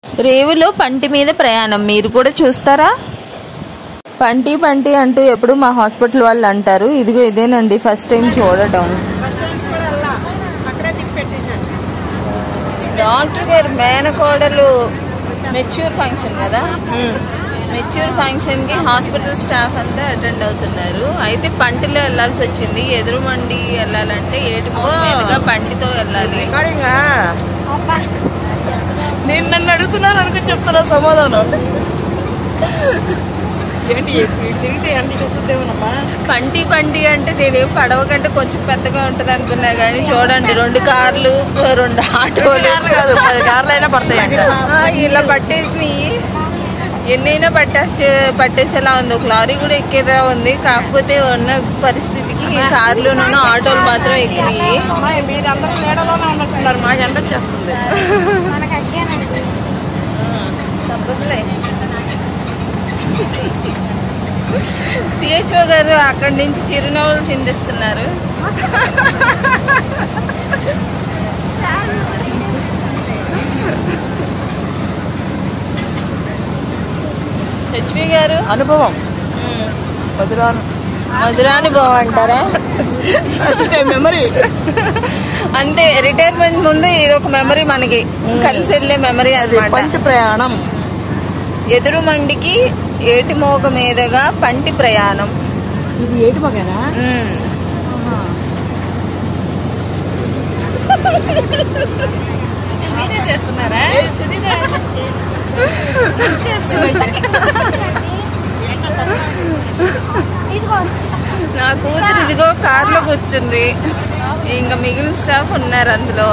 రేవులో పంటి మీద ప్రయాణం మీరు కూడా చూస్తారా? పంటి పంటి అంటూ ఎప్పుడు మా హాస్పిటల్ వాళ్ళు అంటారు. ఇదిగో ఇదేనండి ఫస్ట్ టైం చూడటం. డాక్టర్ గారు మేనకోడలు మెచ్యూర్ ఫంక్షన్ కదా, మెచ్యూర్ ఫంక్షన్ కి హాస్పిటల్ స్టాఫ్ అంతా అటెండ్ అవుతున్నారు. అయితే పంటిలో వెళ్లాల్సి వచ్చింది. ఎదురుమండి వెళ్ళాలంటే ఏటి మీదుగా పంటితో వెళ్ళాలి. నేను నన్ను అడుగుతున్నాను అనుకుని చెప్తున్నా సమాధానం. పంటి పంటి అంటే నేనేం పడవ కంటే కొంచెం పెద్దగా ఉంటది అనుకున్నా గానీ చూడండి 2 కార్లు 2 ఆటోలు కాదు 10 కార్లు అయినా పడతాయి. ఇలా పట్టేసి ఎన్నైనా పట్టేసేలా ఉంది. ఒక లారీ కూడా ఎక్కేలా ఉంది. కాకపోతే ఉన్న పరిస్థితికి కార్లు ఆటోలు మాత్రం ఎక్కినాయి. మీరందరూ మేడలోనే ఉన్నట్టున్నారు. మాకు ఎండ వచ్చేస్తుంది. తప్పదులే. సిహెచ్ఓ గారు అక్కడి నుంచి చిరునవ్వులు చిందిస్తున్నారు. హెచ్పి గారు అనుభవం మధురానుభవం అంటారా? మెమరీ అంతే. రిటైర్మెంట్ ముందు ఇది ఒక మెమరీ, మనకి కలిసి వెళ్ళే మెమరీ. అది పంటి ప్రయాణం. ఎదురు మండికి ఏటి మోగ మీదుగా పంటి ప్రయాణం. ఇది ఏటి మోగనా? చేస్తున్నారా? నా కూతురు ఇదిగో కార్లో కూర్చుంది. ఇంకా మిగిలిన స్టాఫ్ ఉన్నారు అందులో.